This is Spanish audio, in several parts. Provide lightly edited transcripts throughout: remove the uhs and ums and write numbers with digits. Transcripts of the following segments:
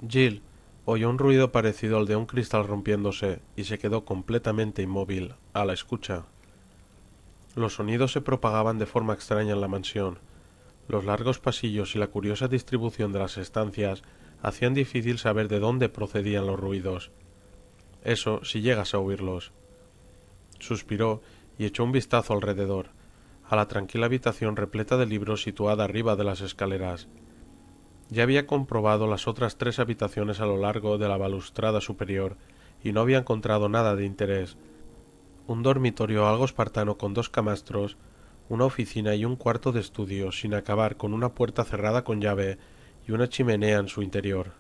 Jill oyó un ruido parecido al de un cristal rompiéndose y se quedó completamente inmóvil, a la escucha. Los sonidos se propagaban de forma extraña en la mansión. Los largos pasillos y la curiosa distribución de las estancias hacían difícil saber de dónde procedían los ruidos. Eso si llegas a oírlos. Suspiró y echó un vistazo alrededor, a la tranquila habitación repleta de libros situada arriba de las escaleras. Ya había comprobado las otras 3 habitaciones a lo largo de la balustrada superior y no había encontrado nada de interés. Un dormitorio algo espartano con 2 camastros, una oficina y un cuarto de estudio sin acabar, con una puerta cerrada con llave y una chimenea en su interior.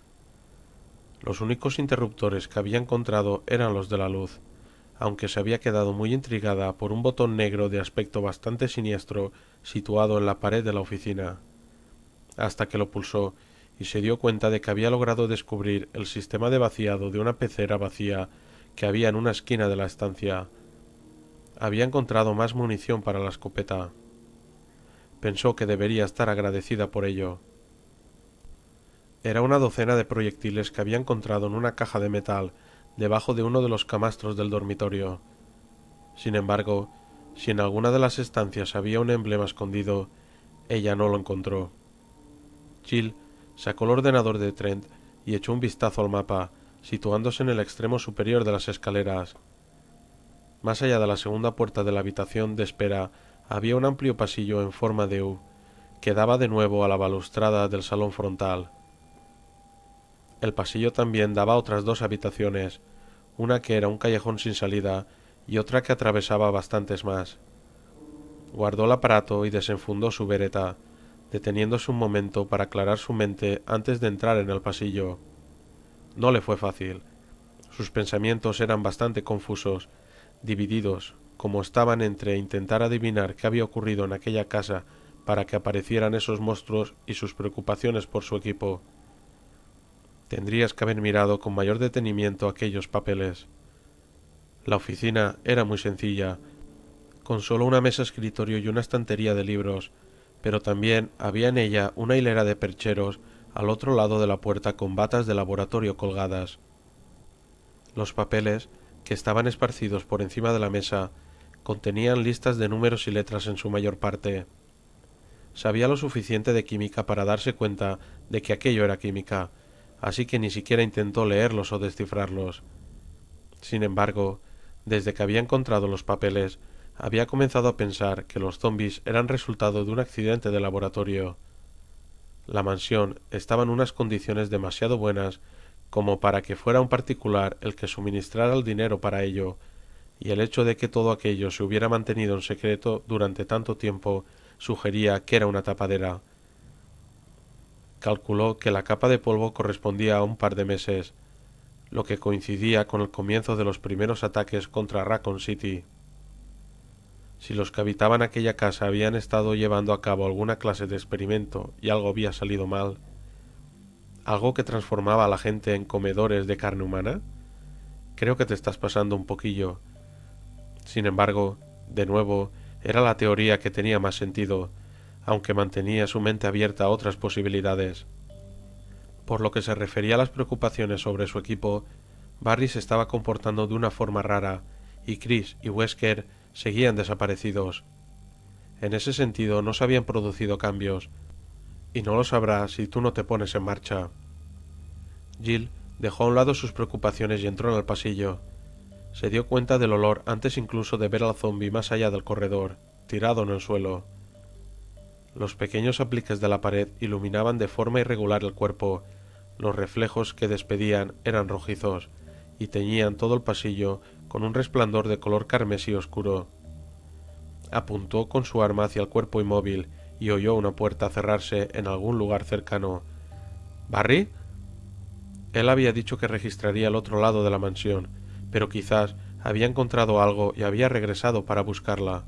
Los únicos interruptores que había encontrado eran los de la luz, aunque se había quedado muy intrigada por un botón negro de aspecto bastante siniestro situado en la pared de la oficina, hasta que lo pulsó y se dio cuenta de que había logrado descubrir el sistema de vaciado de una pecera vacía que había en una esquina de la estancia. Había encontrado más munición para la escopeta. Pensó que debería estar agradecida por ello. Era una docena de proyectiles que había encontrado en una caja de metal debajo de uno de los camastros del dormitorio. Sin embargo, si en alguna de las estancias había un emblema escondido, ella no lo encontró. Jill sacó el ordenador de Trent y echó un vistazo al mapa, situándose en el extremo superior de las escaleras. Más allá de la segunda puerta de la habitación de espera había un amplio pasillo en forma de U, que daba de nuevo a la balustrada del salón frontal. El pasillo también daba a otras 2 habitaciones, una que era un callejón sin salida y otra que atravesaba bastantes más. Guardó el aparato y desenfundó su bereta, deteniéndose un momento para aclarar su mente antes de entrar en el pasillo. No le fue fácil. Sus pensamientos eran bastante confusos, divididos, como estaban entre intentar adivinar qué había ocurrido en aquella casa para que aparecieran esos monstruos y sus preocupaciones por su equipo. Tendrías que haber mirado con mayor detenimiento aquellos papeles. La oficina era muy sencilla, con solo una mesa escritorio y una estantería de libros, pero también había en ella una hilera de percheros al otro lado de la puerta con batas de laboratorio colgadas. Los papeles, que estaban esparcidos por encima de la mesa, contenían listas de números y letras en su mayor parte. Sabía lo suficiente de química para darse cuenta de que aquello era química, así que ni siquiera intentó leerlos o descifrarlos. Sin embargo, desde que había encontrado los papeles, había comenzado a pensar que los zombis eran resultado de un accidente de laboratorio. La mansión estaba en unas condiciones demasiado buenas como para que fuera un particular el que suministrara el dinero para ello, y el hecho de que todo aquello se hubiera mantenido en secreto durante tanto tiempo sugería que era una tapadera. Calculó que la capa de polvo correspondía a un par de meses, lo que coincidía con el comienzo de los primeros ataques contra Raccoon City. Si los que habitaban aquella casa habían estado llevando a cabo alguna clase de experimento y algo había salido mal, algo que transformaba a la gente en comedores de carne humana, creo que te estás pasando un poquillo. Sin embargo, de nuevo, era la teoría que tenía más sentido, aunque mantenía su mente abierta a otras posibilidades. Por lo que se refería a las preocupaciones sobre su equipo, Barry se estaba comportando de una forma rara, y Chris y Wesker seguían desaparecidos. En ese sentido no se habían producido cambios, y no lo sabrás si tú no te pones en marcha. Jill dejó a un lado sus preocupaciones y entró en el pasillo. Se dio cuenta del olor antes incluso de ver al zombi más allá del corredor, tirado en el suelo. Los pequeños apliques de la pared iluminaban de forma irregular el cuerpo. Los reflejos que despedían eran rojizos y teñían todo el pasillo con un resplandor de color carmesí oscuro. Apuntó con su arma hacia el cuerpo inmóvil y oyó una puerta cerrarse en algún lugar cercano. ¿Barry? Él había dicho que registraría el otro lado de la mansión, pero quizás había encontrado algo y había regresado para buscarla.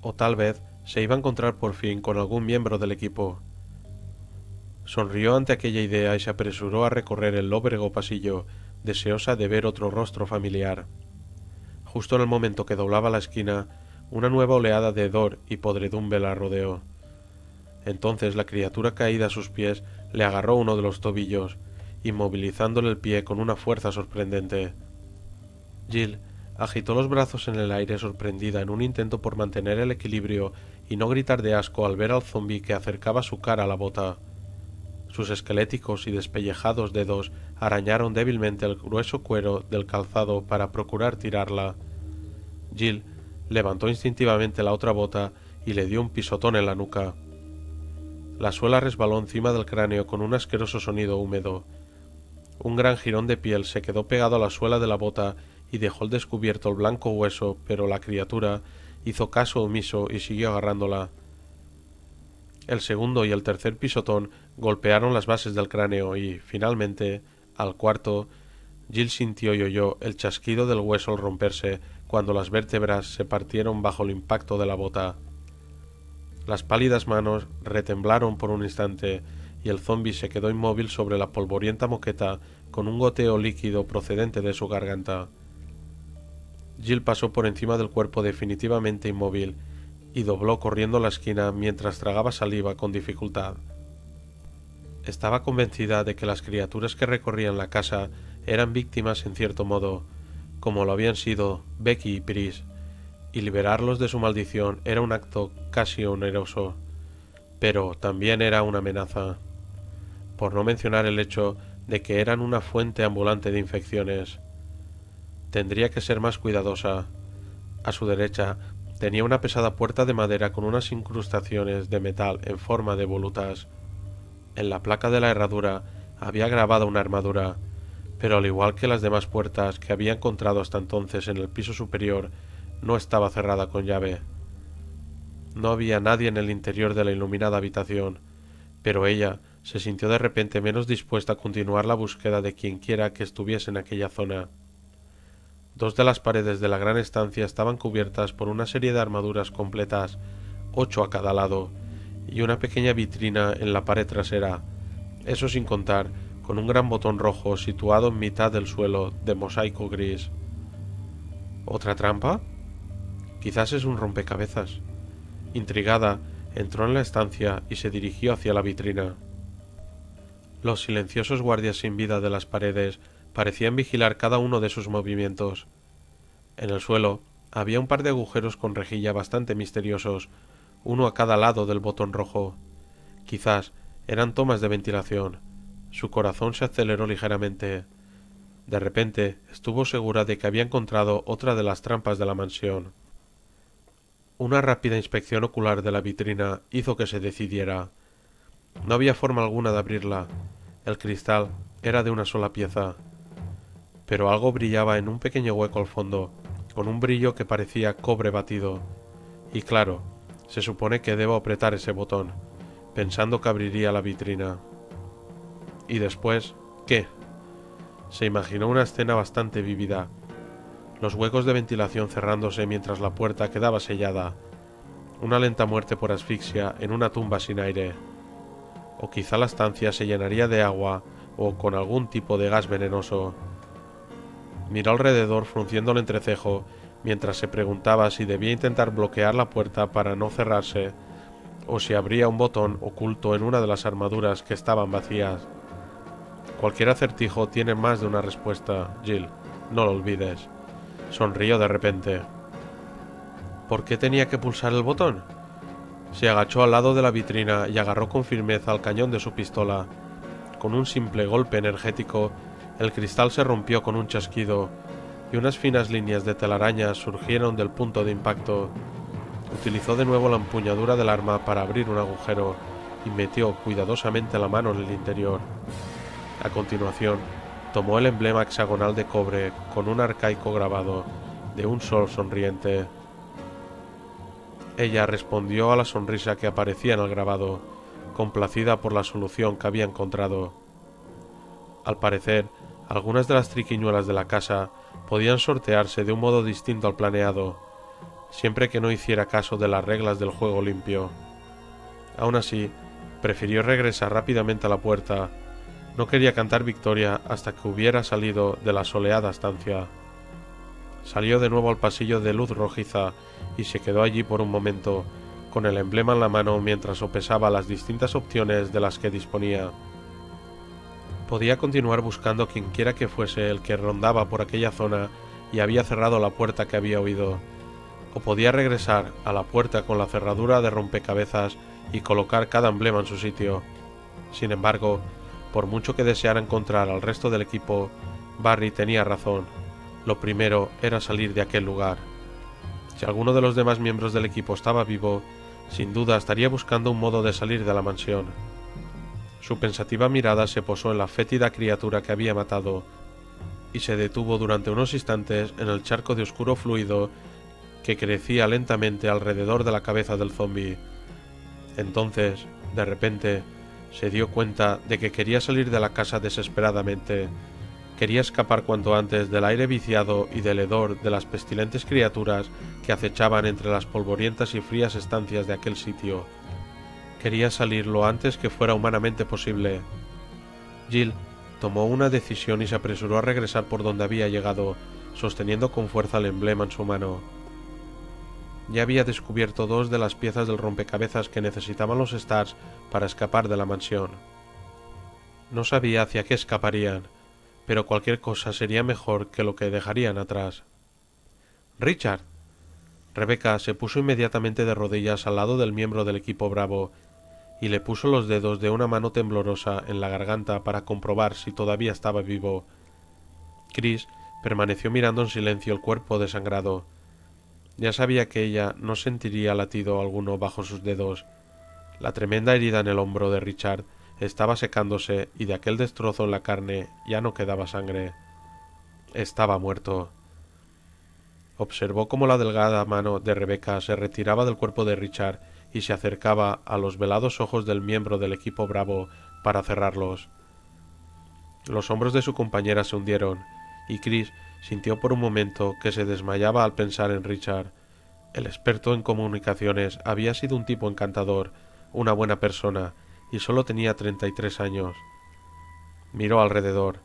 O tal vez se iba a encontrar por fin con algún miembro del equipo. Sonrió ante aquella idea y se apresuró a recorrer el lóbrego pasillo, deseosa de ver otro rostro familiar. Justo en el momento que doblaba la esquina, una nueva oleada de hedor y podredumbre la rodeó. Entonces la criatura caída a sus pies le agarró uno de los tobillos, inmovilizándole el pie con una fuerza sorprendente. Jill agitó los brazos en el aire sorprendida en un intento por mantener el equilibrio y no gritar de asco al ver al zombi que acercaba su cara a la bota. Sus esqueléticos y despellejados dedos arañaron débilmente el grueso cuero del calzado para procurar tirarla. Jill levantó instintivamente la otra bota y le dio un pisotón en la nuca. La suela resbaló encima del cráneo con un asqueroso sonido húmedo. Un gran jirón de piel se quedó pegado a la suela de la bota y dejó al descubierto el blanco hueso, pero la criatura hizo caso omiso y siguió agarrándola. El segundo y el tercer pisotón golpearon las bases del cráneo y, finalmente, al cuarto, Jill sintió y oyó el chasquido del hueso al romperse cuando las vértebras se partieron bajo el impacto de la bota. Las pálidas manos retemblaron por un instante y el zombi se quedó inmóvil sobre la polvorienta moqueta con un goteo líquido procedente de su garganta. Jill pasó por encima del cuerpo definitivamente inmóvil y dobló corriendo la esquina mientras tragaba saliva con dificultad. Estaba convencida de que las criaturas que recorrían la casa eran víctimas en cierto modo, como lo habían sido Becky y Pris, y liberarlos de su maldición era un acto casi oneroso, pero también era una amenaza, por no mencionar el hecho de que eran una fuente ambulante de infecciones. Tendría que ser más cuidadosa. A su derecha tenía una pesada puerta de madera con unas incrustaciones de metal en forma de volutas. En la placa de la herradura había grabada una armadura, pero al igual que las demás puertas que había encontrado hasta entonces en el piso superior, no estaba cerrada con llave. No había nadie en el interior de la iluminada habitación, pero ella se sintió de repente menos dispuesta a continuar la búsqueda de quienquiera que estuviese en aquella zona. Dos de las paredes de la gran estancia estaban cubiertas por una serie de armaduras completas, 8 a cada lado, y una pequeña vitrina en la pared trasera, eso sin contar con un gran botón rojo situado en mitad del suelo de mosaico gris. ¿Otra trampa? Quizás es un rompecabezas. Intrigada, entró en la estancia y se dirigió hacia la vitrina. Los silenciosos guardias sin vida de las paredes parecían vigilar cada uno de sus movimientos. En el suelo había un par de agujeros con rejilla bastante misteriosos, uno a cada lado del botón rojo. Quizás eran tomas de ventilación. Su corazón se aceleró ligeramente. De repente estuvo segura de que había encontrado otra de las trampas de la mansión. Una rápida inspección ocular de la vitrina hizo que se decidiera. No había forma alguna de abrirla. El cristal era de una sola pieza. Pero algo brillaba en un pequeño hueco al fondo, con un brillo que parecía cobre batido. Y claro, se supone que debo apretar ese botón, pensando que abriría la vitrina. ¿Y después qué? Se imaginó una escena bastante vívida. Los huecos de ventilación cerrándose mientras la puerta quedaba sellada. Una lenta muerte por asfixia en una tumba sin aire. O quizá la estancia se llenaría de agua o con algún tipo de gas venenoso. Miró alrededor frunciendo el entrecejo mientras se preguntaba si debía intentar bloquear la puerta para no cerrarse o si habría un botón oculto en una de las armaduras que estaban vacías. Cualquier acertijo tiene más de una respuesta, Jill, no lo olvides. Sonrió de repente. ¿Por qué tenía que pulsar el botón? Se agachó al lado de la vitrina y agarró con firmeza al cañón de su pistola. Con un simple golpe energético, el cristal se rompió con un chasquido y unas finas líneas de telaraña surgieron del punto de impacto. Utilizó de nuevo la empuñadura del arma para abrir un agujero y metió cuidadosamente la mano en el interior. A continuación, tomó el emblema hexagonal de cobre con un arcaico grabado de un sol sonriente. Ella respondió a la sonrisa que aparecía en el grabado, complacida por la solución que había encontrado. Al parecer, algunas de las triquiñuelas de la casa podían sortearse de un modo distinto al planeado, siempre que no hiciera caso de las reglas del juego limpio. Aún así, prefirió regresar rápidamente a la puerta. No quería cantar victoria hasta que hubiera salido de la soleada estancia. Salió de nuevo al pasillo de luz rojiza y se quedó allí por un momento, con el emblema en la mano mientras sopesaba las distintas opciones de las que disponía. Podía continuar buscando quienquiera que fuese el que rondaba por aquella zona y había cerrado la puerta que había oído, o podía regresar a la puerta con la cerradura de rompecabezas y colocar cada emblema en su sitio. Sin embargo, por mucho que deseara encontrar al resto del equipo, Barry tenía razón. Lo primero era salir de aquel lugar. Si alguno de los demás miembros del equipo estaba vivo, sin duda estaría buscando un modo de salir de la mansión. Su pensativa mirada se posó en la fétida criatura que había matado, y se detuvo durante unos instantes en el charco de oscuro fluido que crecía lentamente alrededor de la cabeza del zombi. Entonces, de repente, se dio cuenta de que quería salir de la casa desesperadamente. Quería escapar cuanto antes del aire viciado y del hedor de las pestilentes criaturas que acechaban entre las polvorientas y frías estancias de aquel sitio. Quería salir lo antes que fuera humanamente posible. Jill tomó una decisión y se apresuró a regresar por donde había llegado, sosteniendo con fuerza el emblema en su mano. Ya había descubierto dos de las piezas del rompecabezas que necesitaban los Stars para escapar de la mansión. No sabía hacia qué escaparían, pero cualquier cosa sería mejor que lo que dejarían atrás. ¡Richard! Rebecca se puso inmediatamente de rodillas al lado del miembro del equipo Bravo y le puso los dedos de una mano temblorosa en la garganta para comprobar si todavía estaba vivo. Chris permaneció mirando en silencio el cuerpo desangrado. Ya sabía que ella no sentiría latido alguno bajo sus dedos. La tremenda herida en el hombro de Richard estaba secándose y de aquel destrozo en la carne ya no quedaba sangre. Estaba muerto. Observó cómo la delgada mano de Rebecca se retiraba del cuerpo de Richard y se acercaba a los velados ojos del miembro del equipo Bravo para cerrarlos. Los hombros de su compañera se hundieron, y Chris sintió por un momento que se desmayaba al pensar en Richard. El experto en comunicaciones había sido un tipo encantador, una buena persona, y solo tenía 33 años. Miró alrededor,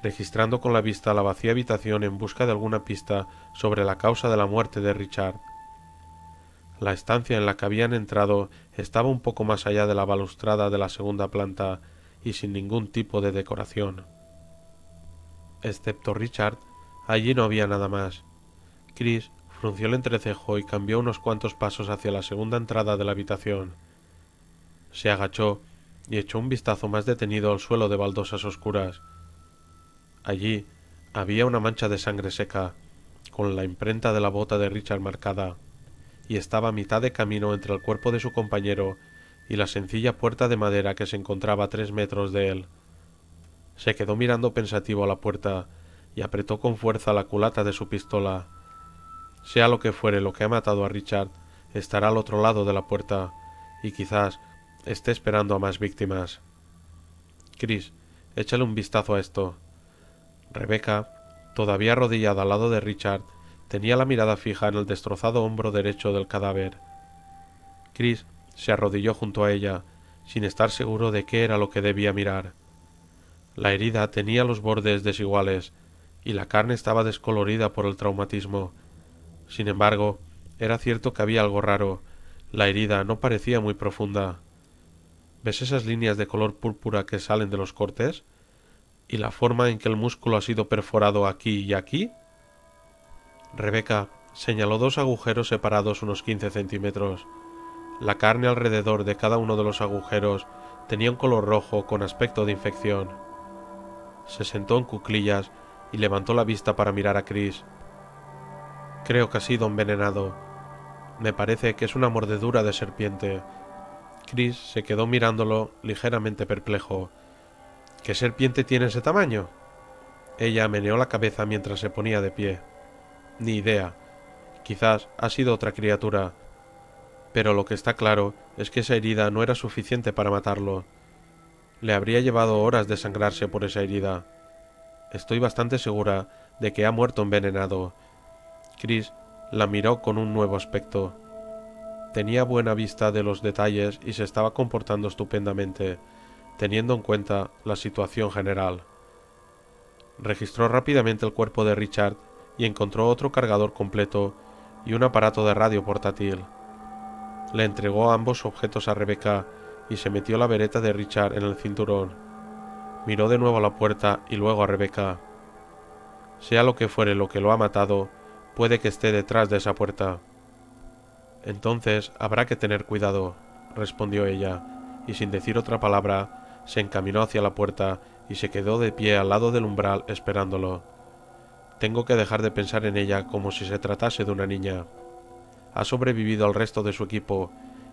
registrando con la vista la vacía habitación en busca de alguna pista sobre la causa de la muerte de Richard. La estancia en la que habían entrado estaba un poco más allá de la balustrada de la segunda planta y sin ningún tipo de decoración. Excepto Richard, allí no había nada más. Chris frunció el entrecejo y cambió unos cuantos pasos hacia la segunda entrada de la habitación. Se agachó y echó un vistazo más detenido al suelo de baldosas oscuras. Allí había una mancha de sangre seca, con la imprenta de la bota de Richard marcada, y estaba a mitad de camino entre el cuerpo de su compañero y la sencilla puerta de madera que se encontraba a 3 metros de él. Se quedó mirando pensativo a la puerta y apretó con fuerza la culata de su pistola. Sea lo que fuere lo que ha matado a Richard, estará al otro lado de la puerta, y quizás esté esperando a más víctimas. Chris, échale un vistazo a esto. Rebecca, todavía arrodillada al lado de Richard, tenía la mirada fija en el destrozado hombro derecho del cadáver. Chris se arrodilló junto a ella, sin estar seguro de qué era lo que debía mirar. La herida tenía los bordes desiguales, y la carne estaba descolorida por el traumatismo. Sin embargo, era cierto que había algo raro. La herida no parecía muy profunda. ¿Ves esas líneas de color púrpura que salen de los cortes? ¿Y la forma en que el músculo ha sido perforado aquí y aquí? Rebecca señaló 2 agujeros separados unos 15 centímetros. La carne alrededor de cada uno de los agujeros tenía un color rojo con aspecto de infección. Se sentó en cuclillas y levantó la vista para mirar a Chris. Creo que ha sido envenenado. Me parece que es una mordedura de serpiente. Chris se quedó mirándolo ligeramente perplejo. ¿Qué serpiente tiene ese tamaño? Ella meneó la cabeza mientras se ponía de pie. Ni idea. Quizás ha sido otra criatura. Pero lo que está claro es que esa herida no era suficiente para matarlo. Le habría llevado horas desangrarse por esa herida. Estoy bastante segura de que ha muerto envenenado. Chris la miró con un nuevo aspecto. Tenía buena vista de los detalles y se estaba comportando estupendamente, teniendo en cuenta la situación general. Registró rápidamente el cuerpo de Richard y encontró otro cargador completo y un aparato de radio portátil. Le entregó ambos objetos a Rebecca y se metió la bereta de Richard en el cinturón. Miró de nuevo a la puerta y luego a Rebeca. Sea lo que fuere lo que lo ha matado, puede que esté detrás de esa puerta. Entonces habrá que tener cuidado, respondió ella, y sin decir otra palabra, se encaminó hacia la puerta y se quedó de pie al lado del umbral esperándolo. Tengo que dejar de pensar en ella como si se tratase de una niña. Ha sobrevivido al resto de su equipo,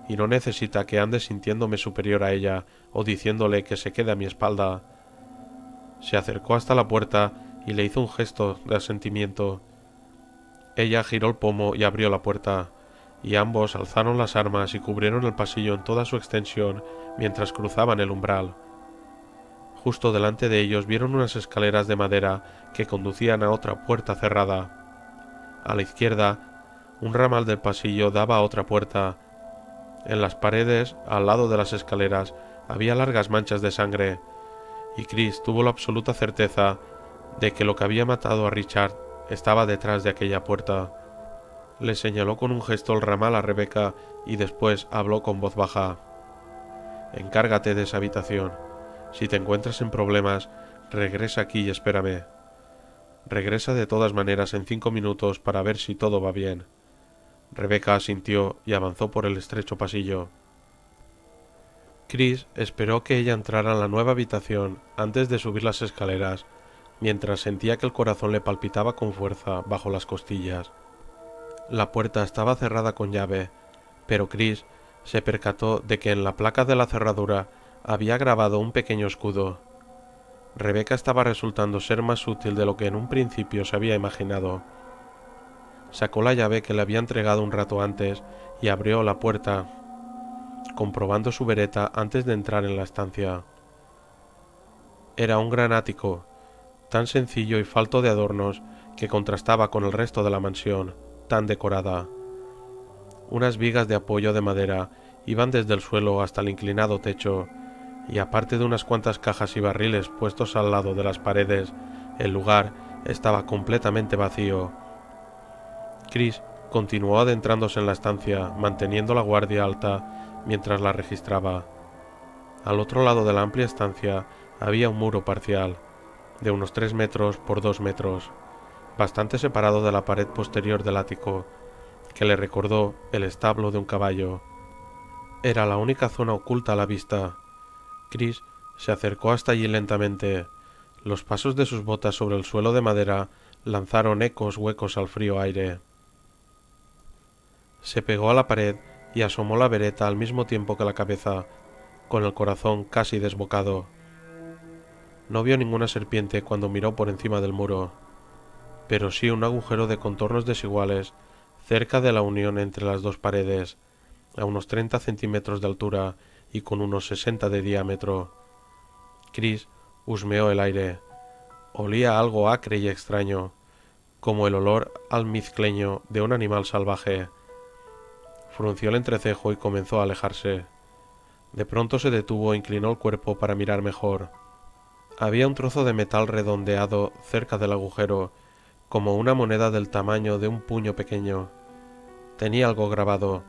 y no necesita que ande sintiéndome superior a ella o diciéndole que se quede a mi espalda. Se acercó hasta la puerta y le hizo un gesto de asentimiento. Ella giró el pomo y abrió la puerta, y ambos alzaron las armas y cubrieron el pasillo en toda su extensión mientras cruzaban el umbral. Justo delante de ellos vieron unas escaleras de madera que conducían a otra puerta cerrada. A la izquierda, un ramal del pasillo daba a otra puerta. En las paredes, al lado de las escaleras, había largas manchas de sangre, y Chris tuvo la absoluta certeza de que lo que había matado a Richard estaba detrás de aquella puerta. Le señaló con un gesto el ramal a Rebeca y después habló con voz baja. Encárgate de esa habitación. Si te encuentras en problemas, regresa aquí y espérame. Regresa de todas maneras en 5 minutos para ver si todo va bien. Rebeca asintió y avanzó por el estrecho pasillo. Chris esperó que ella entrara en la nueva habitación antes de subir las escaleras, mientras sentía que el corazón le palpitaba con fuerza bajo las costillas. La puerta estaba cerrada con llave, pero Chris se percató de que en la placa de la cerradura había grabado un pequeño escudo. Rebeca estaba resultando ser más útil de lo que en un principio se había imaginado. Sacó la llave que le había entregado un rato antes y abrió la puerta, comprobando su vereta antes de entrar en la estancia. Era un gran ático, tan sencillo y falto de adornos que contrastaba con el resto de la mansión, tan decorada. Unas vigas de apoyo de madera iban desde el suelo hasta el inclinado techo, y aparte de unas cuantas cajas y barriles puestos al lado de las paredes, el lugar estaba completamente vacío. Chris continuó adentrándose en la estancia, manteniendo la guardia alta mientras la registraba. Al otro lado de la amplia estancia había un muro parcial, de unos 3 metros por 2 metros, bastante separado de la pared posterior del ático, que le recordó el establo de un caballo. Era la única zona oculta a la vista. Chris se acercó hasta allí lentamente. Los pasos de sus botas sobre el suelo de madera lanzaron ecos huecos al frío aire. Se pegó a la pared y asomó la vereta al mismo tiempo que la cabeza, con el corazón casi desbocado. No vio ninguna serpiente cuando miró por encima del muro, pero sí un agujero de contornos desiguales cerca de la unión entre las dos paredes, a unos 30 centímetros de altura y con unos 60 de diámetro. Chris husmeó el aire. Olía algo acre y extraño, como el olor almizcleño de un animal salvaje. Frunció el entrecejo y comenzó a alejarse. De pronto se detuvo e inclinó el cuerpo para mirar mejor. Había un trozo de metal redondeado cerca del agujero, como una moneda del tamaño de un puño pequeño. Tenía algo grabado,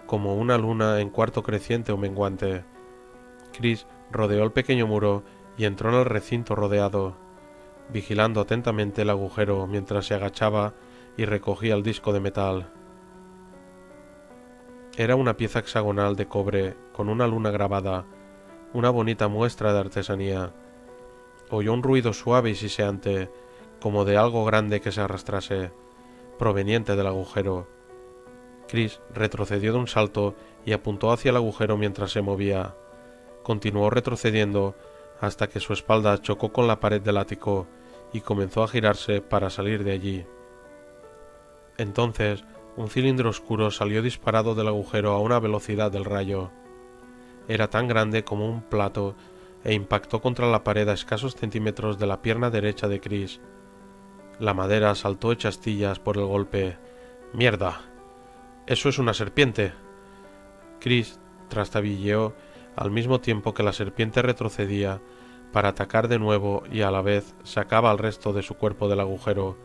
como una luna en cuarto creciente o menguante. Chris rodeó el pequeño muro y entró en el recinto rodeado, vigilando atentamente el agujero mientras se agachaba y recogía el disco de metal. Era una pieza hexagonal de cobre con una luna grabada, una bonita muestra de artesanía. Oyó un ruido suave y siseante, como de algo grande que se arrastrase, proveniente del agujero. Chris retrocedió de un salto y apuntó hacia el agujero mientras se movía. Continuó retrocediendo hasta que su espalda chocó con la pared del ático y comenzó a girarse para salir de allí. Entonces, un cilindro oscuro salió disparado del agujero a una velocidad del rayo. Era tan grande como un plato e impactó contra la pared a escasos centímetros de la pierna derecha de Chris. La madera saltó hecha astillas por el golpe. ¡Mierda! ¡Eso es una serpiente! Chris trastabilleó al mismo tiempo que la serpiente retrocedía para atacar de nuevo y a la vez sacaba al resto de su cuerpo del agujero.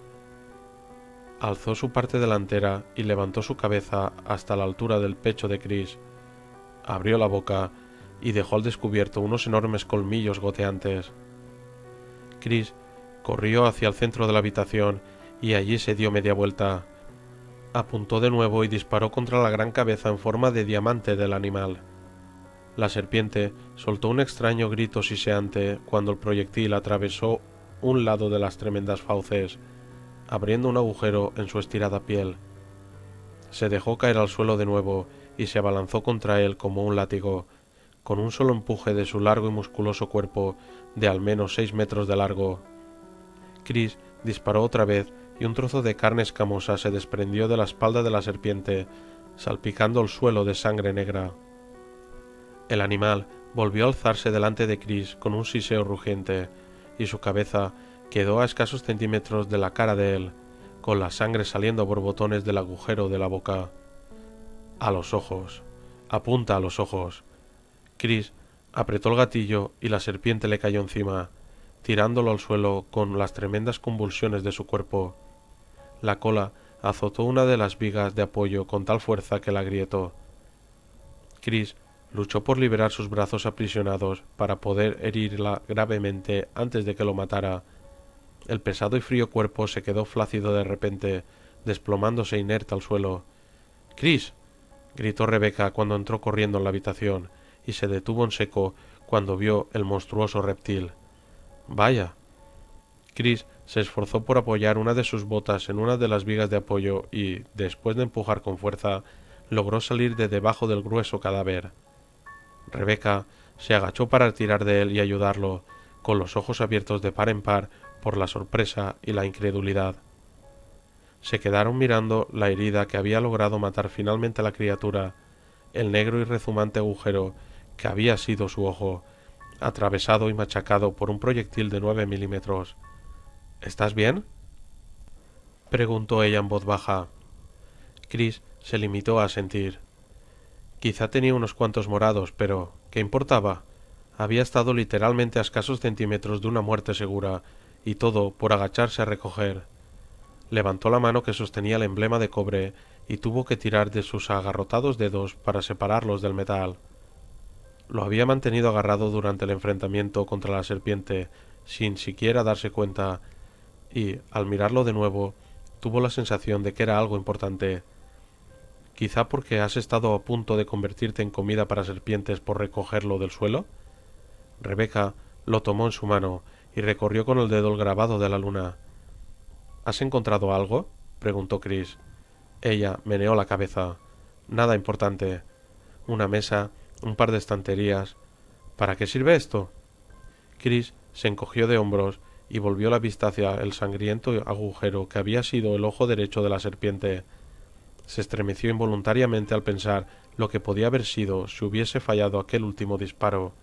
Alzó su parte delantera y levantó su cabeza hasta la altura del pecho de Chris. Abrió la boca y dejó al descubierto unos enormes colmillos goteantes. Chris corrió hacia el centro de la habitación y allí se dio media vuelta. Apuntó de nuevo y disparó contra la gran cabeza en forma de diamante del animal. La serpiente soltó un extraño grito siseante cuando el proyectil atravesó un lado de las tremendas fauces, abriendo un agujero en su estirada piel. Se dejó caer al suelo de nuevo y se abalanzó contra él como un látigo, con un solo empuje de su largo y musculoso cuerpo de al menos 6 metros de largo. Chris disparó otra vez y un trozo de carne escamosa se desprendió de la espalda de la serpiente, salpicando el suelo de sangre negra. El animal volvió a alzarse delante de Chris con un siseo rugiente, y su cabeza quedó a escasos centímetros de la cara de él, con la sangre saliendo a borbotones del agujero de la boca. A los ojos. Apunta a los ojos. Chris apretó el gatillo y la serpiente le cayó encima, tirándolo al suelo con las tremendas convulsiones de su cuerpo. La cola azotó una de las vigas de apoyo con tal fuerza que la agrietó. Chris luchó por liberar sus brazos aprisionados para poder herirla gravemente antes de que lo matara. El pesado y frío cuerpo se quedó flácido de repente, desplomándose inerte al suelo. —¡Chris! —gritó Rebecca cuando entró corriendo en la habitación, y se detuvo en seco cuando vio el monstruoso reptil. —¡Vaya! Chris se esforzó por apoyar una de sus botas en una de las vigas de apoyo y, después de empujar con fuerza, logró salir de debajo del grueso cadáver. Rebecca se agachó para tirar de él y ayudarlo, con los ojos abiertos de par en par por la sorpresa y la incredulidad. Se quedaron mirando la herida que había logrado matar finalmente a la criatura, el negro y rezumante agujero que había sido su ojo, atravesado y machacado por un proyectil de 9 milímetros. —¿Estás bien? —preguntó ella en voz baja. Chris se limitó a asentir. Quizá tenía unos cuantos morados, pero ¿qué importaba? Había estado literalmente a escasos centímetros de una muerte segura, y todo por agacharse a recoger. Levantó la mano que sostenía el emblema de cobre y tuvo que tirar de sus agarrotados dedos para separarlos del metal. Lo había mantenido agarrado durante el enfrentamiento contra la serpiente, sin siquiera darse cuenta, y, al mirarlo de nuevo, tuvo la sensación de que era algo importante. ¿Quizá porque has estado a punto de convertirte en comida para serpientes por recogerlo del suelo? Rebecca lo tomó en su mano y recorrió con el dedo el grabado de la luna. —¿Has encontrado algo? —preguntó Chris. Ella meneó la cabeza. —Nada importante. Una mesa, un par de estanterías. ¿Para qué sirve esto? Chris se encogió de hombros y volvió la vista hacia el sangriento agujero que había sido el ojo derecho de la serpiente. Se estremeció involuntariamente al pensar lo que podía haber sido si hubiese fallado aquel último disparo.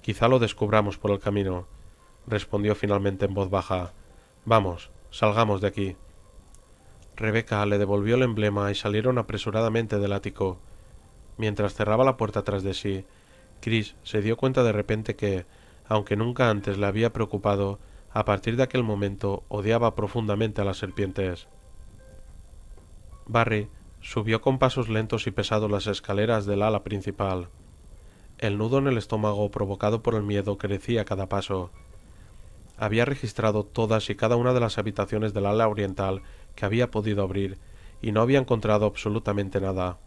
—Quizá lo descubramos por el camino —respondió finalmente en voz baja—. Vamos, salgamos de aquí. Rebecca le devolvió el emblema y salieron apresuradamente del ático. Mientras cerraba la puerta tras de sí, Chris se dio cuenta de repente que, aunque nunca antes le había preocupado, a partir de aquel momento odiaba profundamente a las serpientes. Barry subió con pasos lentos y pesados las escaleras del ala principal. El nudo en el estómago provocado por el miedo crecía a cada paso. Había registrado todas y cada una de las habitaciones del ala oriental que había podido abrir, y no había encontrado absolutamente nada.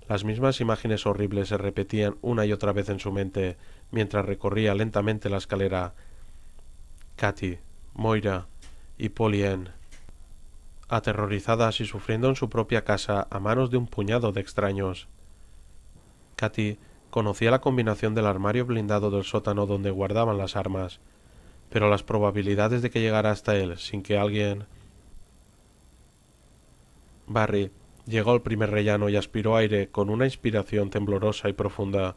Las mismas imágenes horribles se repetían una y otra vez en su mente, mientras recorría lentamente la escalera. Katy, Moira y Polly Ann, aterrorizadas y sufriendo en su propia casa a manos de un puñado de extraños. Katy conocía la combinación del armario blindado del sótano donde guardaban las armas, pero las probabilidades de que llegara hasta él sin que alguien... Barry llegó al primer rellano y aspiró aire con una inspiración temblorosa y profunda.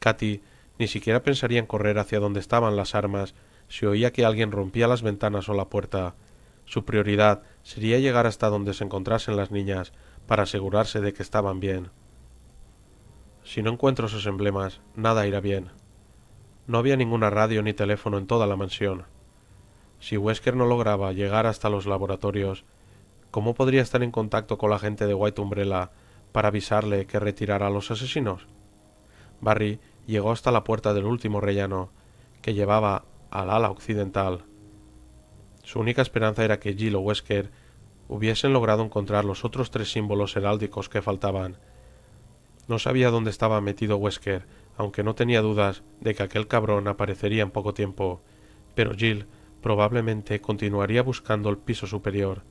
Katy ni siquiera pensaría en correr hacia donde estaban las armas si oía que alguien rompía las ventanas o la puerta. Su prioridad sería llegar hasta donde se encontrasen las niñas para asegurarse de que estaban bien. Si no encuentro esos emblemas, nada irá bien. No había ninguna radio ni teléfono en toda la mansión. Si Wesker no lograba llegar hasta los laboratorios, ¿cómo podría estar en contacto con la gente de White Umbrella para avisarle que retirara a los asesinos? Barry llegó hasta la puerta del último rellano, que llevaba al ala occidental. Su única esperanza era que Jill o Wesker hubiesen logrado encontrar los otros 3 símbolos heráldicos que faltaban. No sabía dónde estaba metido Wesker, aunque no tenía dudas de que aquel cabrón aparecería en poco tiempo, pero Jill probablemente continuaría buscando el piso superior.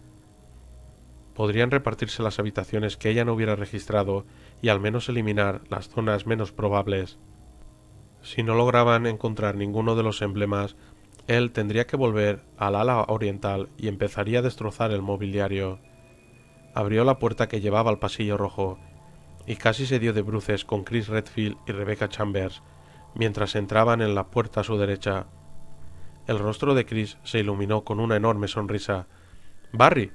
Podrían repartirse las habitaciones que ella no hubiera registrado y al menos eliminar las zonas menos probables. Si no lograban encontrar ninguno de los emblemas, él tendría que volver al ala oriental y empezaría a destrozar el mobiliario. Abrió la puerta que llevaba al pasillo rojo y casi se dio de bruces con Chris Redfield y Rebecca Chambers mientras entraban en la puerta a su derecha. El rostro de Chris se iluminó con una enorme sonrisa. ¡Barry!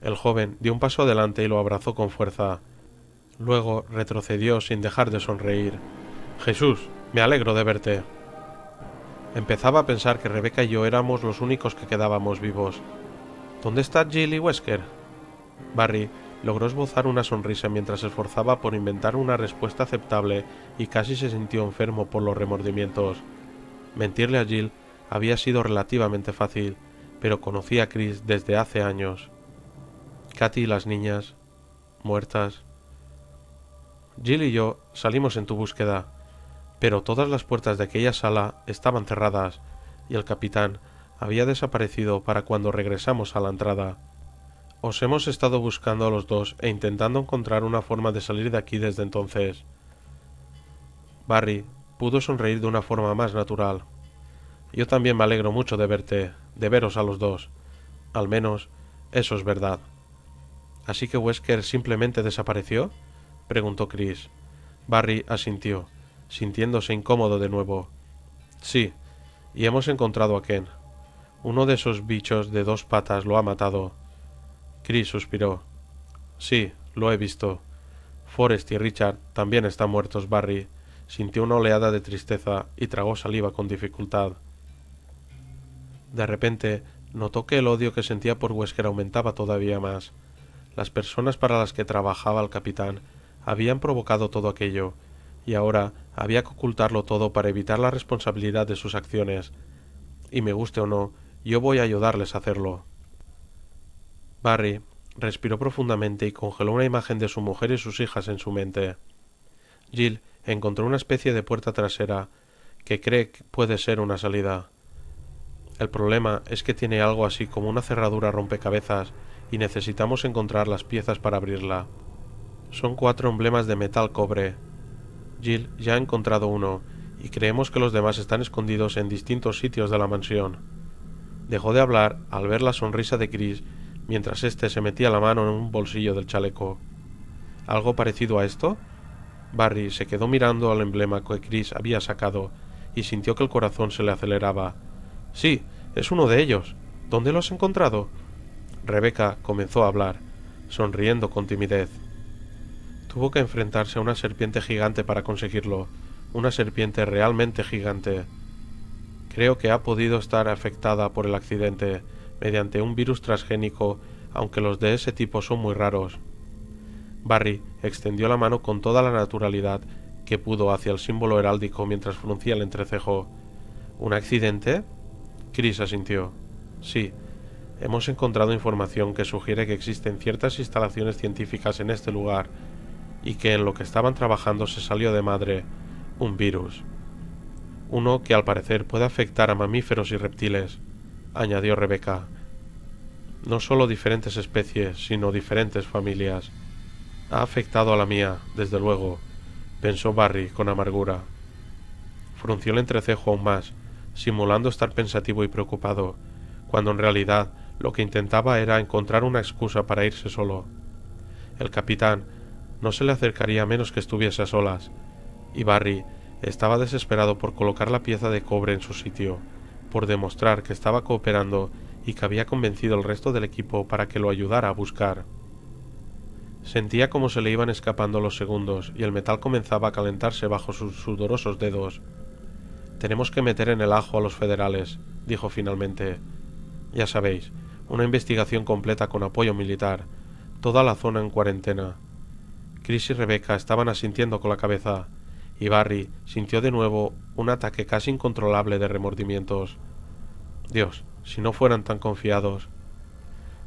El joven dio un paso adelante y lo abrazó con fuerza. Luego retrocedió sin dejar de sonreír. «Jesús, me alegro de verte». Empezaba a pensar que Rebecca y yo éramos los únicos que quedábamos vivos. ¿Dónde está Jill y Wesker? Barry logró esbozar una sonrisa mientras se esforzaba por inventar una respuesta aceptable y casi se sintió enfermo por los remordimientos. Mentirle a Jill había sido relativamente fácil, pero conocía a Chris desde hace años. Katy y las niñas, muertas. Jill y yo salimos en tu búsqueda, pero todas las puertas de aquella sala estaban cerradas y el capitán había desaparecido para cuando regresamos a la entrada. Os hemos estado buscando a los dos e intentando encontrar una forma de salir de aquí desde entonces. Barry pudo sonreír de una forma más natural. Yo también me alegro mucho de verte, de veros a los dos. Al menos, eso es verdad. ¿Así que Wesker simplemente desapareció?, preguntó Chris. Barry asintió, sintiéndose incómodo de nuevo. Sí, y hemos encontrado a Ken. Uno de esos bichos de 2 patas lo ha matado. Chris suspiró. Sí, lo he visto. Forrest y Richard también están muertos. Barry sintió una oleada de tristeza y tragó saliva con dificultad. De repente notó que el odio que sentía por Wesker aumentaba todavía más. Las personas para las que trabajaba el capitán habían provocado todo aquello, y ahora había que ocultarlo todo para evitar la responsabilidad de sus acciones. Y me guste o no, yo voy a ayudarles a hacerlo. Barry respiró profundamente y congeló una imagen de su mujer y sus hijas en su mente. Jill encontró una especie de puerta trasera que cree que puede ser una salida. El problema es que tiene algo así como una cerradura rompecabezas y necesitamos encontrar las piezas para abrirla. Son 4 emblemas de metal cobre. Jill ya ha encontrado uno y creemos que los demás están escondidos en distintos sitios de la mansión. Dejó de hablar al ver la sonrisa de Chris mientras éste se metía la mano en un bolsillo del chaleco. ¿Algo parecido a esto? Barry se quedó mirando al emblema que Chris había sacado y sintió que el corazón se le aceleraba. Sí, es uno de ellos. ¿Dónde lo has encontrado? Rebecca comenzó a hablar, sonriendo con timidez. Tuvo que enfrentarse a una serpiente gigante para conseguirlo, una serpiente realmente gigante. Creo que ha podido estar afectada por el accidente mediante un virus transgénico, aunque los de ese tipo son muy raros. Barry extendió la mano con toda la naturalidad que pudo hacia el símbolo heráldico mientras fruncía el entrecejo. ¿Un accidente? Chris asintió. Sí, hemos encontrado información que sugiere que existen ciertas instalaciones científicas en este lugar y que en lo que estaban trabajando se salió de madre un virus. Uno que al parecer puede afectar a mamíferos y reptiles, añadió Rebecca. No solo diferentes especies, sino diferentes familias. Ha afectado a la mía, desde luego, pensó Barry con amargura. Frunció el entrecejo aún más, simulando estar pensativo y preocupado, cuando en realidad lo que intentaba era encontrar una excusa para irse solo. El capitán no se le acercaría a menos que estuviese a solas, y Barry estaba desesperado por colocar la pieza de cobre en su sitio, por demostrar que estaba cooperando y que había convencido al resto del equipo para que lo ayudara a buscar. Sentía como se le iban escapando los segundos y el metal comenzaba a calentarse bajo sus sudorosos dedos. Tenemos que meter en el ajo a los federales, dijo finalmente. Ya sabéis, una investigación completa con apoyo militar, toda la zona en cuarentena. Chris y Rebecca estaban asintiendo con la cabeza, y Barry sintió de nuevo un ataque casi incontrolable de remordimientos. Dios, si no fueran tan confiados.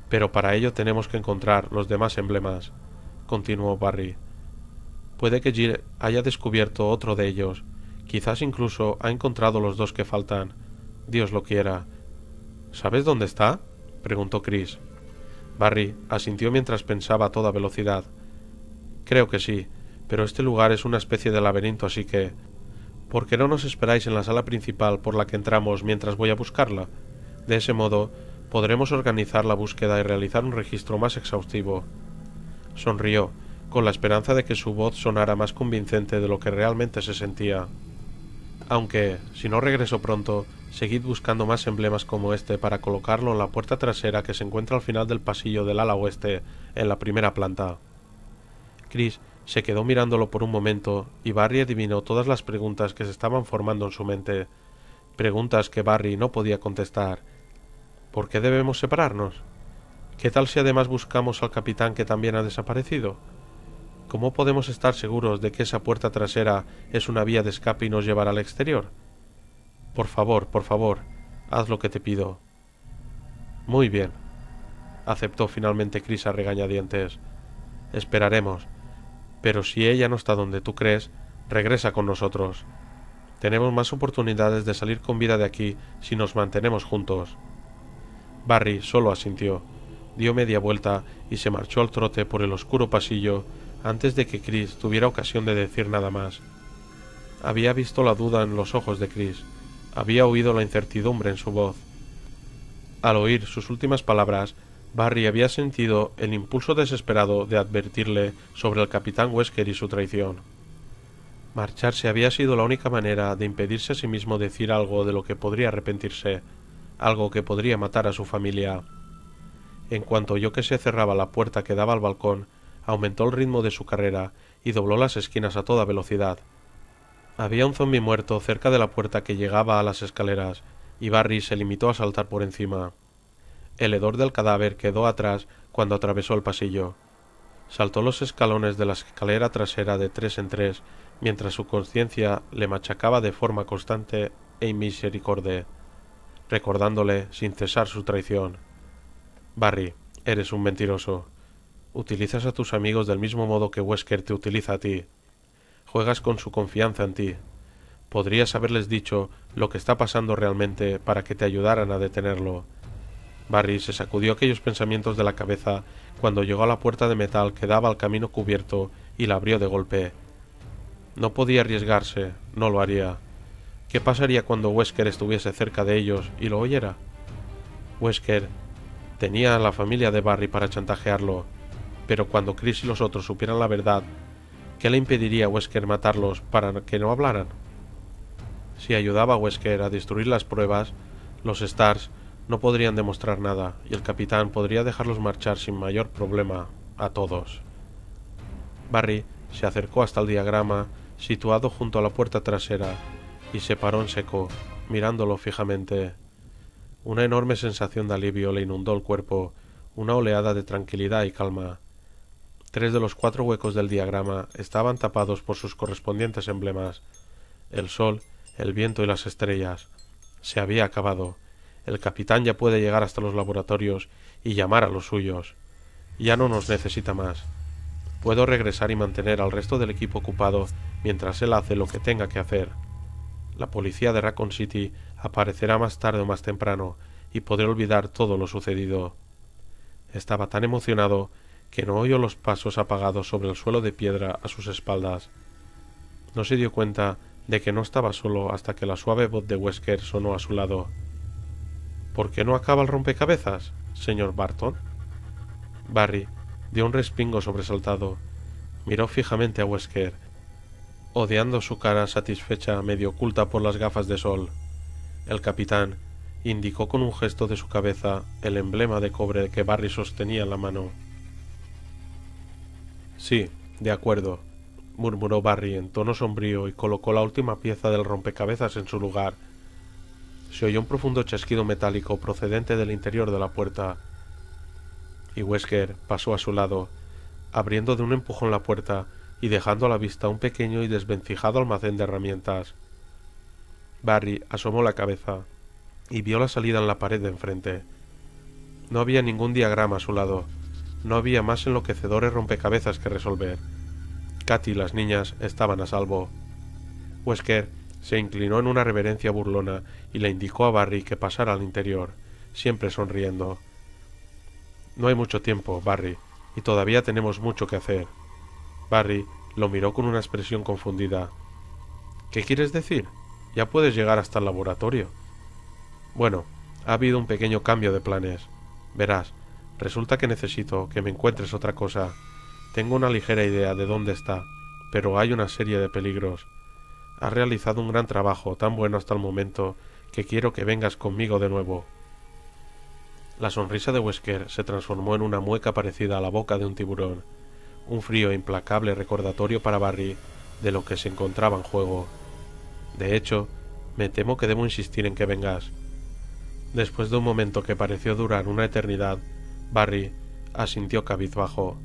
Pero para ello tenemos que encontrar los demás emblemas, continuó Barry. Puede que Jill haya descubierto otro de ellos, quizás incluso ha encontrado los dos que faltan. Dios lo quiera. ¿Sabes dónde está?, preguntó Chris. Barry asintió mientras pensaba a toda velocidad. Creo que sí, pero este lugar es una especie de laberinto, así que... ¿Por qué no nos esperáis en la sala principal por la que entramos mientras voy a buscarla? De ese modo, podremos organizar la búsqueda y realizar un registro más exhaustivo. Sonrió, con la esperanza de que su voz sonara más convincente de lo que realmente se sentía. Aunque, si no regreso pronto, seguid buscando más emblemas como este para colocarlo en la puerta trasera que se encuentra al final del pasillo del ala oeste, en la primera planta. Chris se quedó mirándolo por un momento y Barry adivinó todas las preguntas que se estaban formando en su mente. Preguntas que Barry no podía contestar. ¿Por qué debemos separarnos? ¿Qué tal si además buscamos al capitán que también ha desaparecido? ¿Cómo podemos estar seguros de que esa puerta trasera es una vía de escape y nos llevará al exterior? Por favor, haz lo que te pido. Muy bien, aceptó finalmente Chris a regañadientes. Esperaremos. Pero si ella no está donde tú crees, regresa con nosotros. Tenemos más oportunidades de salir con vida de aquí si nos mantenemos juntos. Barry solo asintió, dio media vuelta y se marchó al trote por el oscuro pasillo antes de que Chris tuviera ocasión de decir nada más. Había visto la duda en los ojos de Chris, había oído la incertidumbre en su voz. Al oír sus últimas palabras, Barry había sentido el impulso desesperado de advertirle sobre el capitán Wesker y su traición. Marcharse había sido la única manera de impedirse a sí mismo decir algo de lo que podría arrepentirse, algo que podría matar a su familia. En cuanto oyó que se cerraba la puerta que daba al balcón, aumentó el ritmo de su carrera y dobló las esquinas a toda velocidad. Había un zombi muerto cerca de la puerta que llegaba a las escaleras, y Barry se limitó a saltar por encima. El hedor del cadáver quedó atrás cuando atravesó el pasillo. Saltó los escalones de la escalera trasera de 3 en 3, mientras su conciencia le machacaba de forma constante e inmisericorde, recordándole sin cesar su traición. Barry, eres un mentiroso. Utilizas a tus amigos del mismo modo que Wesker te utiliza a ti. Juegas con su confianza en ti. Podrías haberles dicho lo que está pasando realmente para que te ayudaran a detenerlo. Barry se sacudió aquellos pensamientos de la cabeza cuando llegó a la puerta de metal que daba al camino cubierto y la abrió de golpe. No podía arriesgarse, no lo haría. ¿Qué pasaría cuando Wesker estuviese cerca de ellos y lo oyera? Wesker tenía a la familia de Barry para chantajearlo, pero cuando Chris y los otros supieran la verdad, ¿qué le impediría a Wesker matarlos para que no hablaran? Si ayudaba a Wesker a destruir las pruebas, los Stars no podrían demostrar nada, y el capitán podría dejarlos marchar sin mayor problema a todos. Barry se acercó hasta el diagrama situado junto a la puerta trasera y se paró en seco, mirándolo fijamente. Una enorme sensación de alivio le inundó el cuerpo, una oleada de tranquilidad y calma. 3 de los 4 huecos del diagrama estaban tapados por sus correspondientes emblemas. El sol, el viento y las estrellas. Se había acabado. El capitán ya puede llegar hasta los laboratorios y llamar a los suyos. Ya no nos necesita más. Puedo regresar y mantener al resto del equipo ocupado mientras él hace lo que tenga que hacer. La policía de Raccoon City aparecerá más tarde o más temprano y podré olvidar todo lo sucedido. Estaba tan emocionado que no oyó los pasos apagados sobre el suelo de piedra a sus espaldas. No se dio cuenta de que no estaba solo hasta que la suave voz de Wesker sonó a su lado. ¿Por qué no acaba el rompecabezas, señor Barton? Barry dio un respingo sobresaltado. Miró fijamente a Wesker, odiando su cara satisfecha medio oculta por las gafas de sol. El capitán indicó con un gesto de su cabeza el emblema de cobre que Barry sostenía en la mano. Sí, de acuerdo, murmuró Barry en tono sombrío y colocó la última pieza del rompecabezas en su lugar. Se oyó un profundo chasquido metálico procedente del interior de la puerta, y Wesker pasó a su lado, abriendo de un empujón la puerta y dejando a la vista un pequeño y desvencijado almacén de herramientas. Barry asomó la cabeza y vio la salida en la pared de enfrente. No había ningún diagrama a su lado. No había más enloquecedores rompecabezas que resolver. Katy y las niñas estaban a salvo. Wesker se inclinó en una reverencia burlona y le indicó a Barry que pasara al interior, siempre sonriendo. No hay mucho tiempo, Barry, y todavía tenemos mucho que hacer. Barry lo miró con una expresión confundida. ¿Qué quieres decir? Ya puedes llegar hasta el laboratorio. Bueno, ha habido un pequeño cambio de planes. Verás, resulta que necesito que me encuentres otra cosa. Tengo una ligera idea de dónde está, pero hay una serie de peligros. Has realizado un gran trabajo, tan bueno hasta el momento, que quiero que vengas conmigo de nuevo. La sonrisa de Wesker se transformó en una mueca parecida a la boca de un tiburón, un frío e implacable recordatorio para Barry de lo que se encontraba en juego. De hecho, me temo que debo insistir en que vengas. Después de un momento que pareció durar una eternidad, Barry asintió cabizbajo.